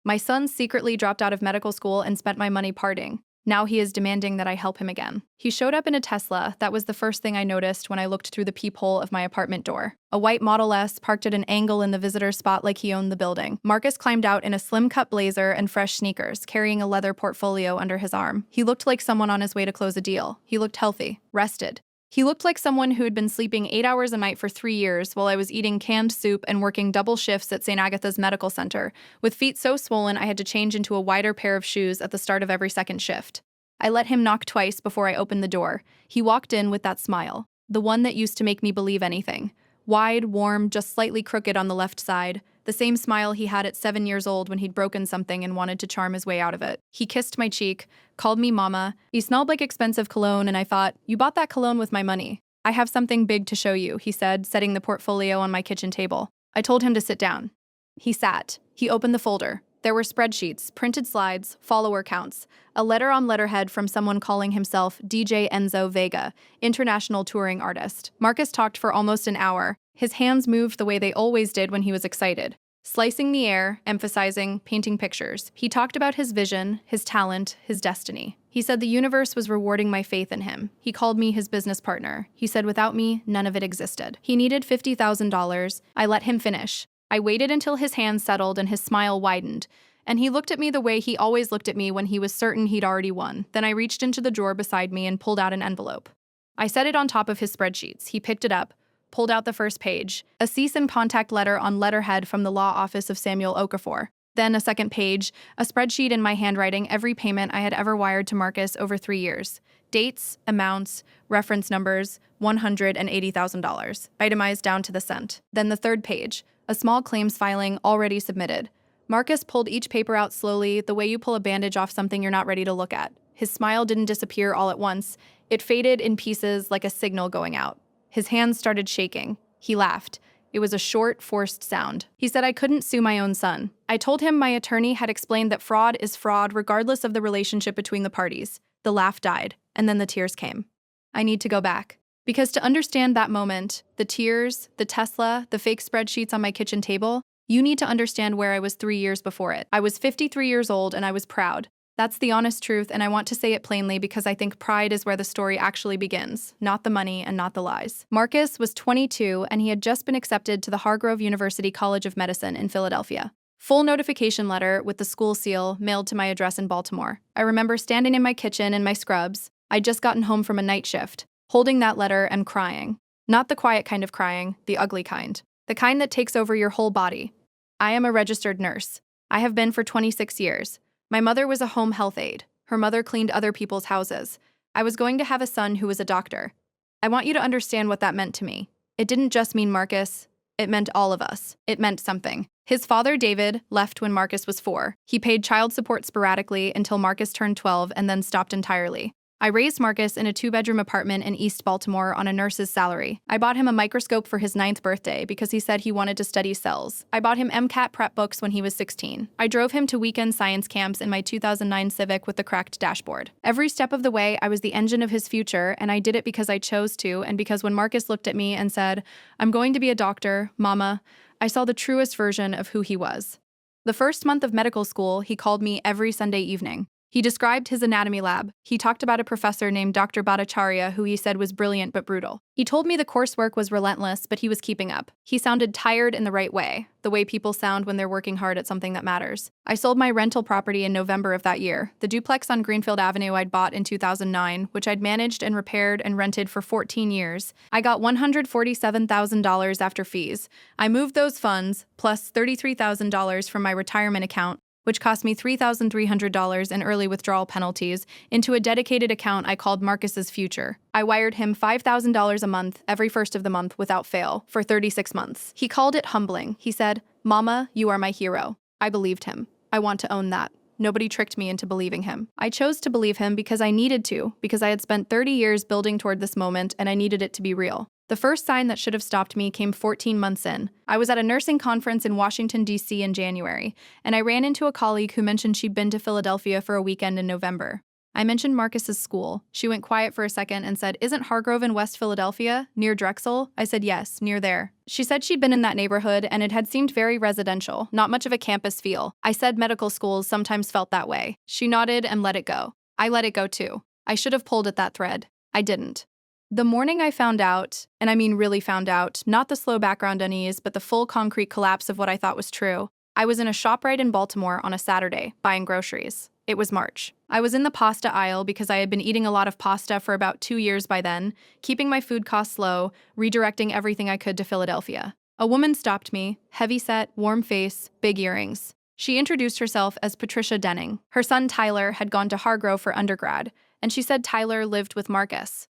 My son secretly dropped out of medical school and spent my money partying. Now he is demanding that I help him again. He showed up in a Tesla. That was the first thing I noticed when I looked through the peephole of my apartment door. A white Model S parked at an angle in the visitor spot like he owned the building. Marcus climbed out in a slim-cut blazer and fresh sneakers, carrying a leather portfolio under his arm. He looked like someone on his way to close a deal. He looked healthy, rested. He looked like someone who had been sleeping 8 hours a night for 3 years while I was eating canned soup and working double shifts at St. Agatha's Medical Center, with feet so swollen I had to change into a wider pair of shoes at the start of every second shift. I let him knock twice before I opened the door. He walked in with that smile, the one that used to make me believe anything. Wide, warm, just slightly crooked on the left side, the same smile he had at 7 years old when he'd broken something and wanted to charm his way out of it. He kissed my cheek, called me mama. He smelled like expensive cologne, and I thought, you bought that cologne with my money. I have something big to show you, he said, setting the portfolio on my kitchen table. I told him to sit down. He sat. He opened the folder. There were spreadsheets, printed slides, follower counts, a letter on letterhead from someone calling himself DJ Enzo Vega, international touring artist. Marcus talked for almost an hour. His hands moved the way they always did when he was excited, slicing the air, emphasizing, painting pictures. He talked about his vision, his talent, his destiny. He said the universe was rewarding my faith in him. He called me his business partner. He said without me, none of it existed. He needed $50,000. I let him finish. I waited until his hands settled and his smile widened, and he looked at me the way he always looked at me when he was certain he'd already won. Then I reached into the drawer beside me and pulled out an envelope. I set it on top of his spreadsheets. He picked it up, pulled out the first page, a cease and contact letter on letterhead from the law office of Samuel Okafor. Then a second page, a spreadsheet in my handwriting, every payment I had ever wired to Marcus over 3 years. Dates, amounts, reference numbers, $180,000, itemized down to the cent. Then the third page, a small claims filing already submitted. Marcus pulled each paper out slowly, the way you pull a bandage off something you're not ready to look at. His smile didn't disappear all at once. It faded in pieces like a signal going out. His hands started shaking. He laughed. It was a short, forced sound. He said I couldn't sue my own son. I told him my attorney had explained that fraud is fraud regardless of the relationship between the parties. The laugh died, and then the tears came. I need to go back. Because to understand that moment, the tears, the Tesla, the fake spreadsheets on my kitchen table, you need to understand where I was 3 years before it. I was 53 years old and I was proud. That's the honest truth, and I want to say it plainly because I think pride is where the story actually begins, not the money and not the lies. Marcus was 22 and he had just been accepted to the Hargrove University College of Medicine in Philadelphia. Full notification letter with the school seal mailed to my address in Baltimore. I remember standing in my kitchen in my scrubs. I'd just gotten home from a night shift, holding that letter and crying. Not the quiet kind of crying, the ugly kind. The kind that takes over your whole body. I am a registered nurse. I have been for 26 years. My mother was a home health aide. Her mother cleaned other people's houses. I was going to have a son who was a doctor. I want you to understand what that meant to me. It didn't just mean Marcus. It meant all of us. It meant something. His father, David, left when Marcus was 4. He paid child support sporadically until Marcus turned 12 and then stopped entirely. I raised Marcus in a 2-bedroom apartment in East Baltimore on a nurse's salary. I bought him a microscope for his 9th birthday because he said he wanted to study cells. I bought him MCAT prep books when he was 16. I drove him to weekend science camps in my 2009 Civic with the cracked dashboard. Every step of the way, I was the engine of his future, and I did it because I chose to, and because when Marcus looked at me and said, "I'm going to be a doctor, Mama," I saw the truest version of who he was. The first month of medical school, he called me every Sunday evening. He described his anatomy lab. He talked about a professor named Dr. Bhattacharya who he said was brilliant but brutal. He told me the coursework was relentless, but he was keeping up. He sounded tired in the right way, the way people sound when they're working hard at something that matters. I sold my rental property in November of that year, the duplex on Greenfield Avenue I'd bought in 2009, which I'd managed and repaired and rented for 14 years. I got $147,000 after fees. I moved those funds, plus $33,000 from my retirement account, which cost me $3,300 in early withdrawal penalties, into a dedicated account I called Marcus's Future. I wired him $5,000 a month, every first of the month, without fail, for 36 months. He called it humbling. He said, "Mama, you are my hero." I believed him. I want to own that. Nobody tricked me into believing him. I chose to believe him because I needed to, because I had spent 30 years building toward this moment and I needed it to be real. The first sign that should have stopped me came 14 months in. I was at a nursing conference in Washington, D.C. in January, and I ran into a colleague who mentioned she'd been to Philadelphia for a weekend in November. I mentioned Marcus's school. She went quiet for a second and said, "Isn't Hargrove in West Philadelphia, near Drexel?" I said, "Yes, near there." She said she'd been in that neighborhood and it had seemed very residential, not much of a campus feel. I said medical schools sometimes felt that way. She nodded and let it go. I let it go too. I should have pulled at that thread. I didn't. The morning I found out, and I mean really found out, not the slow background unease, but the full concrete collapse of what I thought was true, I was in a ShopRite in Baltimore on a Saturday, buying groceries. It was March. I was in the pasta aisle because I had been eating a lot of pasta for about 2 years by then, keeping my food costs low, redirecting everything I could to Philadelphia. A woman stopped me, heavy-set, warm face, big earrings. She introduced herself as Patricia Denning. Her son Tyler had gone to Hargrove for undergrad, and she said Tyler lived with Marcus.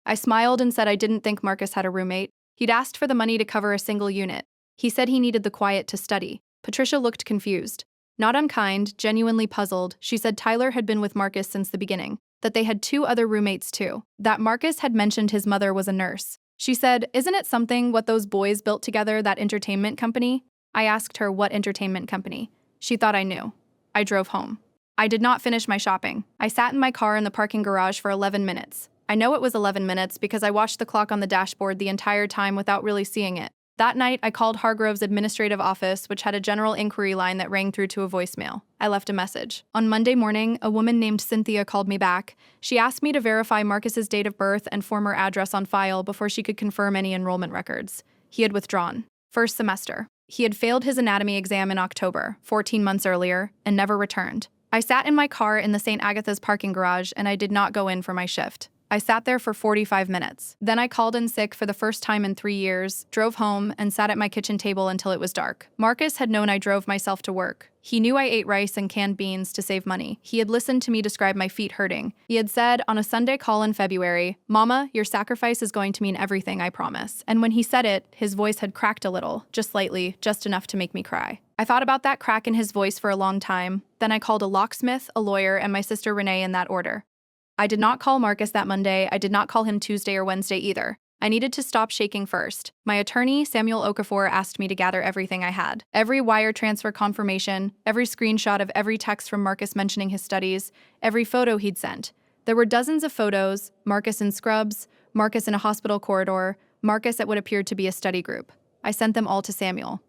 I smiled and said I didn't think Marcus had a roommate. He'd asked for the money to cover a single unit. He said he needed the quiet to study. Patricia looked confused. Not unkind, genuinely puzzled, she said Tyler had been with Marcus since the beginning, that they had 2 other roommates too, that Marcus had mentioned his mother was a nurse. She said, "Isn't it something what those boys built together, that entertainment company?" I asked her what entertainment company. She thought I knew. I drove home. I did not finish my shopping. I sat in my car in the parking garage for 11 minutes. I know it was 11 minutes because I watched the clock on the dashboard the entire time without really seeing it. That night, I called Hargrove's administrative office, which had a general inquiry line that rang through to a voicemail. I left a message. On Monday morning, a woman named Cynthia called me back. She asked me to verify Marcus's date of birth and former address on file before she could confirm any enrollment records. He had withdrawn. First semester. He had failed his anatomy exam in October, 14 months earlier, and never returned. I sat in my car in the St. Agatha's parking garage, and I did not go in for my shift. I sat there for 45 minutes. Then I called in sick for the first time in 3 years, drove home, and sat at my kitchen table until it was dark. Marcus had known I drove myself to work. He knew I ate rice and canned beans to save money. He had listened to me describe my feet hurting. He had said on a Sunday call in February, "Mama, your sacrifice is going to mean everything, I promise." And when he said it, his voice had cracked a little, just slightly, just enough to make me cry. I thought about that crack in his voice for a long time. Then I called a locksmith, a lawyer, and my sister Renee in that order. I did not call Marcus that Monday. I did not call him Tuesday or Wednesday either. I needed to stop shaking first. My attorney, Samuel Okafor, asked me to gather everything I had. Every wire transfer confirmation, every screenshot of every text from Marcus mentioning his studies, every photo he'd sent. There were dozens of photos, Marcus in scrubs, Marcus in a hospital corridor, Marcus at what appeared to be a study group. I sent them all to Samuel.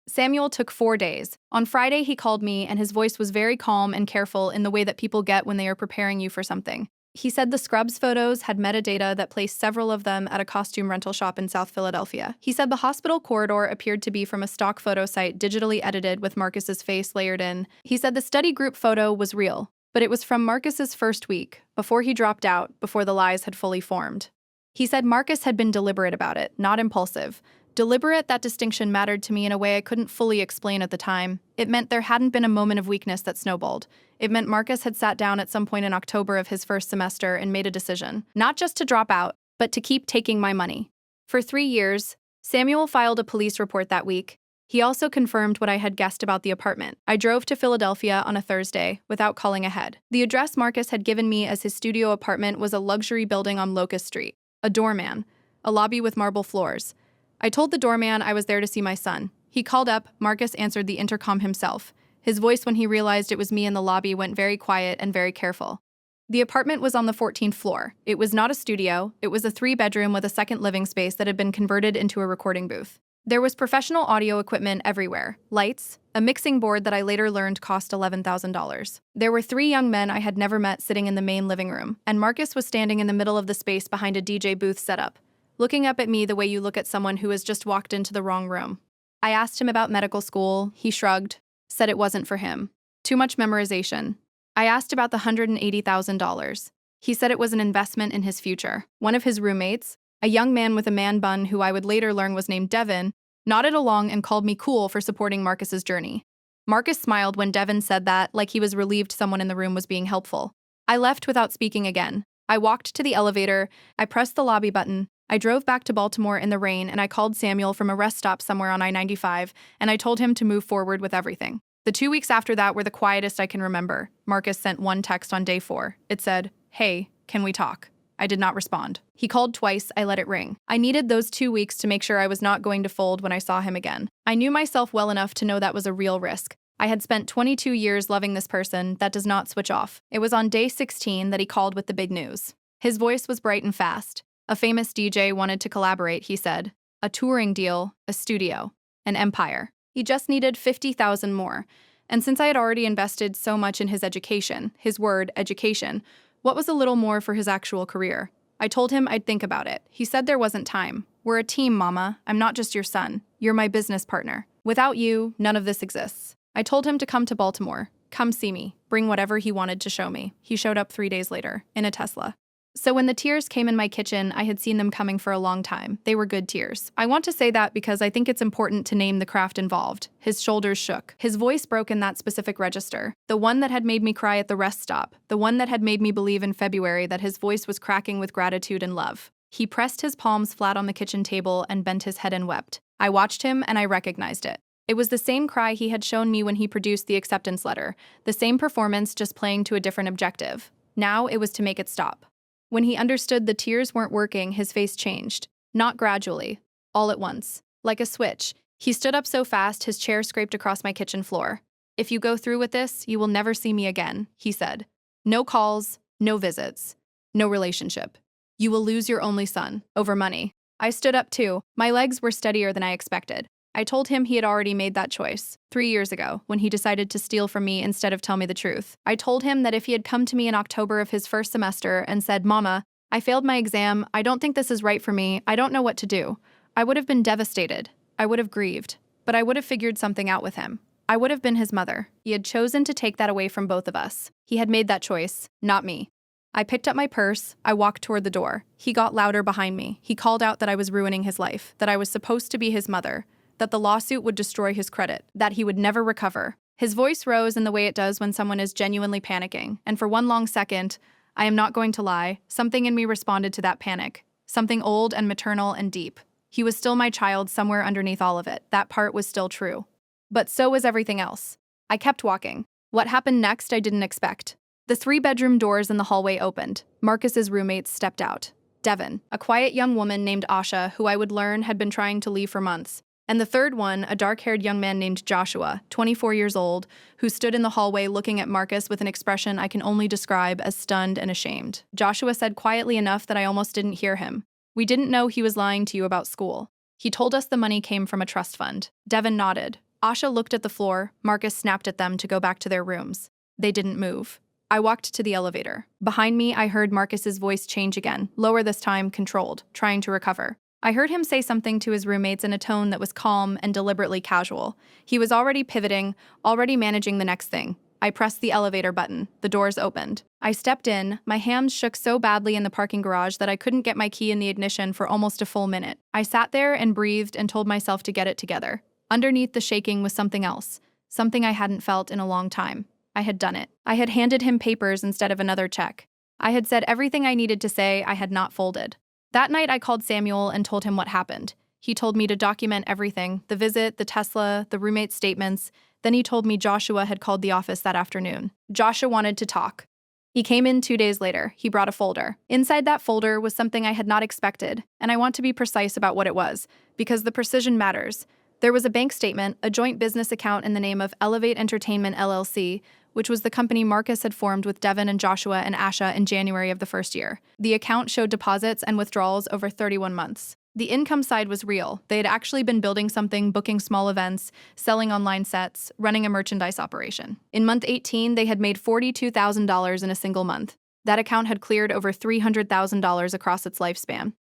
Samuel took 4 days. On Friday, he called me, and his voice was very calm and careful in the way that people get when they are preparing you for something. He said the scrubs photos had metadata that placed several of them at a costume rental shop in South Philadelphia. He said the hospital corridor appeared to be from a stock photo site digitally edited with Marcus's face layered in. He said the study group photo was real, but it was from Marcus's first week, before he dropped out, before the lies had fully formed. He said Marcus had been deliberate about it, not impulsive. Deliberate, that distinction mattered to me in a way I couldn't fully explain at the time. It meant there hadn't been a moment of weakness that snowballed. It meant Marcus had sat down at some point in October of his first semester and made a decision, not just to drop out, but to keep taking my money. For 3 years, Samuel filed a police report that week. He also confirmed what I had guessed about the apartment. I drove to Philadelphia on a Thursday without calling ahead. The address Marcus had given me as his studio apartment was a luxury building on Locust Street, a doorman, a lobby with marble floors. I told the doorman I was there to see my son. He called up. Marcus answered the intercom himself. His voice, when he realized it was me in the lobby, went very quiet and very careful. The apartment was on the 14th floor. It was not a studio. It was a 3-bedroom with a second living space that had been converted into a recording booth. There was professional audio equipment everywhere, lights, a mixing board that I later learned cost $11,000. There were 3 young men I had never met sitting in the main living room, and Marcus was standing in the middle of the space behind a DJ booth setup, looking up at me the way you look at someone who has just walked into the wrong room. I asked him about medical school. He shrugged, said it wasn't for him. Too much memorization. I asked about the $180,000. He said it was an investment in his future. One of his roommates, a young man with a man bun who I would later learn was named Devin, nodded along and called me cool for supporting Marcus's journey. Marcus smiled when Devin said that, like he was relieved someone in the room was being helpful. I left without speaking again. I walked to the elevator. I pressed the lobby button. I drove back to Baltimore in the rain, and I called Samuel from a rest stop somewhere on I-95, and I told him to move forward with everything. The 2 weeks after that were the quietest I can remember. Marcus sent one text on day 4. It said, "Hey, can we talk?" I did not respond. He called twice. I let it ring. I needed those 2 weeks to make sure I was not going to fold when I saw him again. I knew myself well enough to know that was a real risk. I had spent 22 years loving this person that does not switch off. It was on day 16 that he called with the big news. His voice was bright and fast. A famous DJ wanted to collaborate, he said. A touring deal, a studio, an empire. He just needed 50,000 more. And since I had already invested so much in his education, his word, education, what was a little more for his actual career? I told him I'd think about it. He said there wasn't time. We're a team, Mama. I'm not just your son. You're my business partner. Without you, none of this exists. I told him to come to Baltimore. Come see me. Bring whatever he wanted to show me. He showed up 3 days later, in a Tesla. So when the tears came in my kitchen, I had seen them coming for a long time. They were good tears. I want to say that because I think it's important to name the craft involved. His shoulders shook. His voice broke in that specific register. The one that had made me cry at the rest stop. The one that had made me believe in February that his voice was cracking with gratitude and love. He pressed his palms flat on the kitchen table and bent his head and wept. I watched him and I recognized it. It was the same cry he had shown me when he produced the acceptance letter. The same performance, just playing to a different objective. Now it was to make it stop. When he understood the tears weren't working, his face changed. Not gradually, all at once. Like a switch, he stood up so fast his chair scraped across my kitchen floor. If you go through with this, you will never see me again, he said. No calls, no visits, no relationship. You will lose your only son, over money. I stood up too. My legs were steadier than I expected. I told him he had already made that choice 3 years ago when he decided to steal from me instead of tell me the truth. I told him that if he had come to me in October of his first semester and said, Mama, I failed my exam, I don't think this is right for me, I don't know what to do, I would have been devastated. I would have grieved. But I would have figured something out with him. I would have been his mother. He had chosen to take that away from both of us. He had made that choice, not me. I picked up my purse, I walked toward the door. He got louder behind me. He called out that I was ruining his life, that I was supposed to be his mother, that the lawsuit would destroy his credit, that he would never recover. His voice rose in the way it does when someone is genuinely panicking, and for one long second, I am not going to lie, something in me responded to that panic. Something old and maternal and deep. He was still my child somewhere underneath all of it. That part was still true. But so was everything else. I kept walking. What happened next I didn't expect. The 3-bedroom doors in the hallway opened. Marcus's roommates stepped out. Devin, a quiet young woman named Asha, who I would learn had been trying to leave for months. And the third one, a dark-haired young man named Joshua, 24 years old, who stood in the hallway looking at Marcus with an expression I can only describe as stunned and ashamed. Joshua said quietly enough that I almost didn't hear him. We didn't know he was lying to you about school. He told us the money came from a trust fund. Devin nodded. Asha looked at the floor. Marcus snapped at them to go back to their rooms. They didn't move. I walked to the elevator. Behind me, I heard Marcus's voice change again, lower this time, controlled, trying to recover. I heard him say something to his roommates in a tone that was calm and deliberately casual. He was already pivoting, already managing the next thing. I pressed the elevator button. The doors opened. I stepped in. My hands shook so badly in the parking garage that I couldn't get my key in the ignition for almost a full minute. I sat there and breathed and told myself to get it together. Underneath the shaking was something else, something I hadn't felt in a long time. I had done it. I had handed him papers instead of another check. I had said everything I needed to say. I had not folded. That night, I called Samuel and told him what happened. He told me to document everything, the visit, the Tesla, the roommate's statements. Then he told me Joshua had called the office that afternoon. Joshua wanted to talk. He came in 2 days later. He brought a folder. Inside that folder was something I had not expected, and I want to be precise about what it was, because the precision matters. There was a bank statement, a joint business account in the name of Elevate Entertainment LLC, which was the company Marcus had formed with Devin and Joshua and Asha in January of the first year. The account showed deposits and withdrawals over 31 months. The income side was real. They had actually been building something, booking small events, selling online sets, running a merchandise operation. In month 18, they had made $42,000 in a single month. That account had cleared over $300,000 across its lifespan.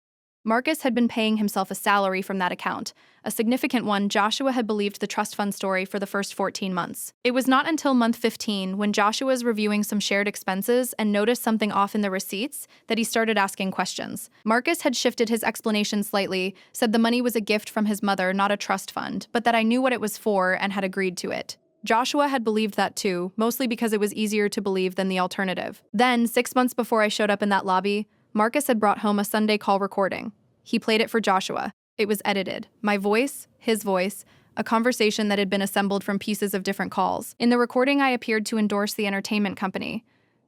Marcus had been paying himself a salary from that account, a significant one. Joshua had believed the trust fund story for the first 14 months. It was not until month 15, when Joshua was reviewing some shared expenses and noticed something off in the receipts, that he started asking questions. Marcus had shifted his explanation slightly, said the money was a gift from his mother, not a trust fund, but that I knew what it was for and had agreed to it. Joshua had believed that too, mostly because it was easier to believe than the alternative. Then, 6 months before I showed up in that lobby, Marcus had brought home a Sunday call recording. He played it for Joshua. It was edited. My voice, his voice, a conversation that had been assembled from pieces of different calls. In the recording, I appeared to endorse the entertainment company,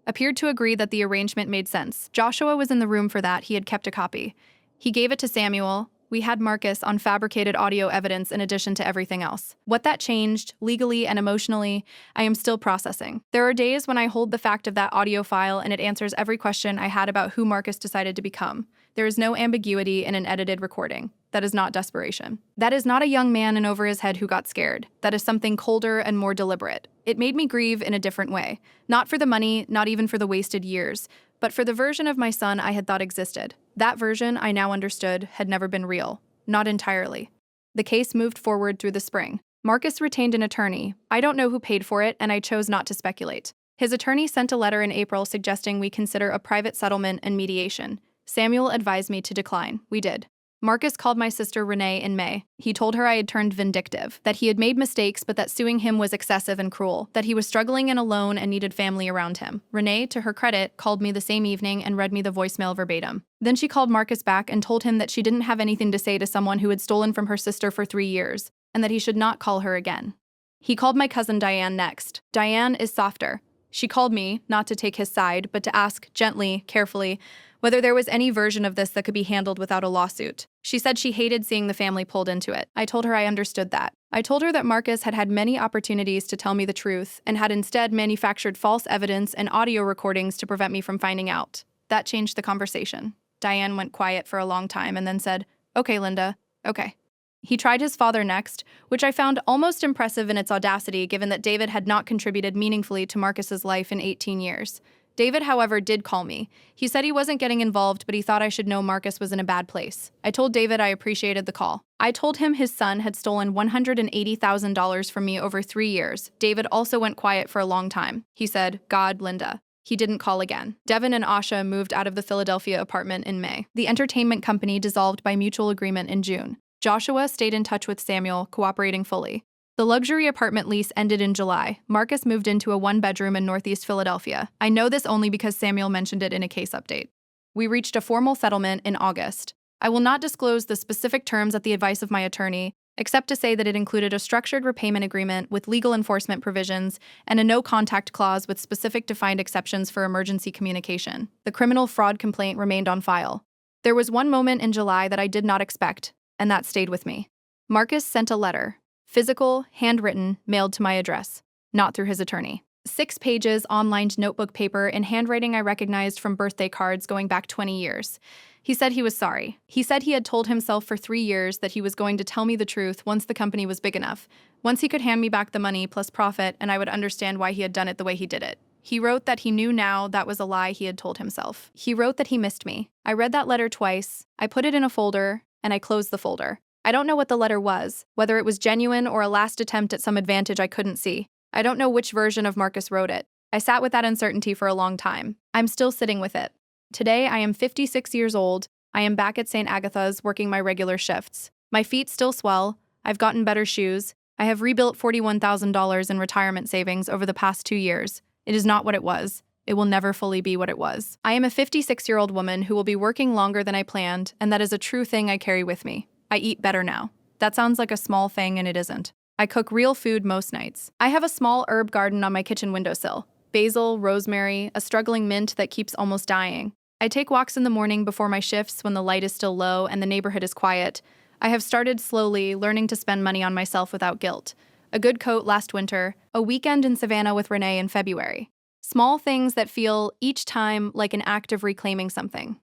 appeared to agree that the arrangement made sense. Joshua was in the room for that. He had kept a copy. He gave it to Samuel. We had Marcus on fabricated audio evidence in addition to everything else. What that changed, legally and emotionally, I am still processing. There are days when I hold the fact of that audio file and it answers every question I had about who Marcus decided to become. There is no ambiguity in an edited recording. That is not desperation. That is not a young man in over his head who got scared. That is something colder and more deliberate. It made me grieve in a different way. Not for the money, not even for the wasted years, but for the version of my son I had thought existed. That version, I now understood, had never been real. Not entirely. The case moved forward through the spring. Marcus retained an attorney. I don't know who paid for it, and I chose not to speculate. His attorney sent a letter in April suggesting we consider a private settlement and mediation. Samuel advised me to decline. We did. Marcus called my sister Renee in May. He told her I had turned vindictive, that he had made mistakes but that suing him was excessive and cruel, that he was struggling and alone and needed family around him. Renee, to her credit, called me the same evening and read me the voicemail verbatim. Then she called Marcus back and told him that she didn't have anything to say to someone who had stolen from her sister for 3 years, and that he should not call her again. He called my cousin Diane next. Diane is softer. She called me, not to take his side, but to ask, gently, carefully, whether there was any version of this that could be handled without a lawsuit. She said she hated seeing the family pulled into it. I told her I understood that. I told her that Marcus had had many opportunities to tell me the truth and had instead manufactured false evidence and audio recordings to prevent me from finding out. That changed the conversation. Diane went quiet for a long time and then said, "Okay, Linda, okay." He tried his father next, which I found almost impressive in its audacity given that David had not contributed meaningfully to Marcus's life in 18 years. David, however, did call me. He said he wasn't getting involved, but he thought I should know Marcus was in a bad place. I told David I appreciated the call. I told him his son had stolen $180,000 from me over 3 years. David also went quiet for a long time. He said, "God, Linda." He didn't call again. Devin and Asha moved out of the Philadelphia apartment in May. The entertainment company dissolved by mutual agreement in June. Joshua stayed in touch with Samuel, cooperating fully. The luxury apartment lease ended in July. Marcus moved into a 1-bedroom in Northeast Philadelphia. I know this only because Samuel mentioned it in a case update. We reached a formal settlement in August. I will not disclose the specific terms at the advice of my attorney, except to say that it included a structured repayment agreement with legal enforcement provisions and a no-contact clause with specific defined exceptions for emergency communication. The criminal fraud complaint remained on file. There was one moment in July that I did not expect, and that stayed with me. Marcus sent a letter. Physical, handwritten, mailed to my address, not through his attorney. 6 pages on-lined notebook paper in handwriting I recognized from birthday cards going back 20 years. He said he was sorry. He said he had told himself for 3 years that he was going to tell me the truth once the company was big enough, once he could hand me back the money plus profit and I would understand why he had done it the way he did it. He wrote that he knew now that was a lie he had told himself. He wrote that he missed me. I read that letter twice. I put it in a folder, and I closed the folder. I don't know what the letter was, whether it was genuine or a last attempt at some advantage I couldn't see. I don't know which version of Marcus wrote it. I sat with that uncertainty for a long time. I'm still sitting with it. Today, I am 56 years old. I am back at St. Agatha's working my regular shifts. My feet still swell. I've gotten better shoes. I have rebuilt $41,000 in retirement savings over the past 2 years. It is not what it was. It will never fully be what it was. I am a 56-year-old woman who will be working longer than I planned, and that is a true thing I carry with me. I eat better now. That sounds like a small thing, and it isn't. I cook real food most nights. I have a small herb garden on my kitchen windowsill. Basil, rosemary, a struggling mint that keeps almost dying. I take walks in the morning before my shifts when the light is still low and the neighborhood is quiet. I have started slowly learning to spend money on myself without guilt. A good coat last winter, a weekend in Savannah with Renee in February. Small things that feel, each time, like an act of reclaiming something.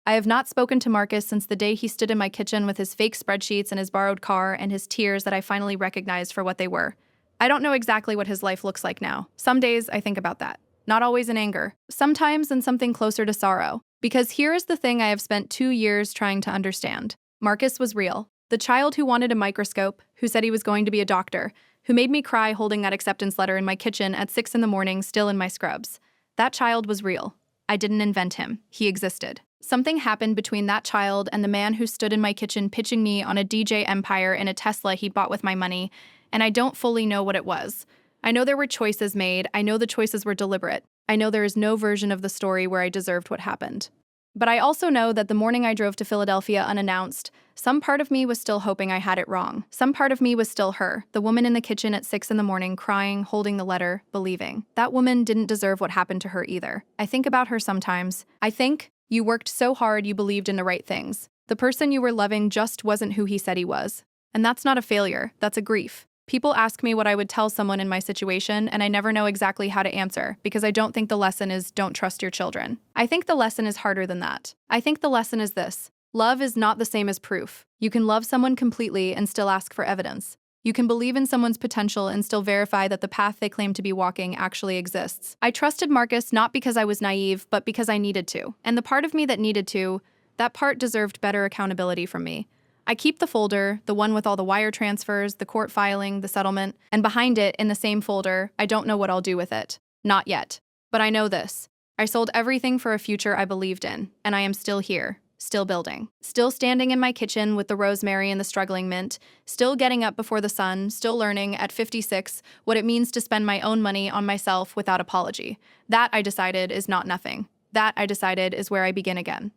I have not spoken to Marcus since the day he stood in my kitchen with his fake spreadsheets and his borrowed car and his tears that I finally recognized for what they were. I don't know exactly what his life looks like now. Some days I think about that. Not always in anger. Sometimes in something closer to sorrow. Because here is the thing I have spent 2 years trying to understand. Marcus was real. The child who wanted a microscope, who said he was going to be a doctor, who made me cry holding that acceptance letter in my kitchen at 6 in the morning still in my scrubs. That child was real. I didn't invent him. He existed. Something happened between that child and the man who stood in my kitchen pitching me on a DJ empire in a Tesla he'd bought with my money, and I don't fully know what it was. I know there were choices made. I know the choices were deliberate. I know there is no version of the story where I deserved what happened. But I also know that the morning I drove to Philadelphia unannounced, some part of me was still hoping I had it wrong. Some part of me was still her, the woman in the kitchen at 6 in the morning, crying, holding the letter, believing. That woman didn't deserve what happened to her either. I think about her sometimes. I think, you worked so hard you believed in the right things. The person you were loving just wasn't who he said he was. And that's not a failure, that's a grief. People ask me what I would tell someone in my situation, and I never know exactly how to answer because I don't think the lesson is don't trust your children. I think the lesson is harder than that. I think the lesson is this: love is not the same as proof. You can love someone completely and still ask for evidence. You can believe in someone's potential and still verify that the path they claim to be walking actually exists. I trusted Marcus not because I was naive, but because I needed to. And the part of me that needed to, that part deserved better accountability from me. I keep the folder, the one with all the wire transfers, the court filing, the settlement, and behind it, in the same folder, I don't know what I'll do with it. Not yet. But I know this. I sold everything for a future I believed in, and I am still here, still building. Still standing in my kitchen with the rosemary and the struggling mint, still getting up before the sun, still learning, at 56, what it means to spend my own money on myself without apology. That, I decided, is not nothing. That, I decided, is where I begin again.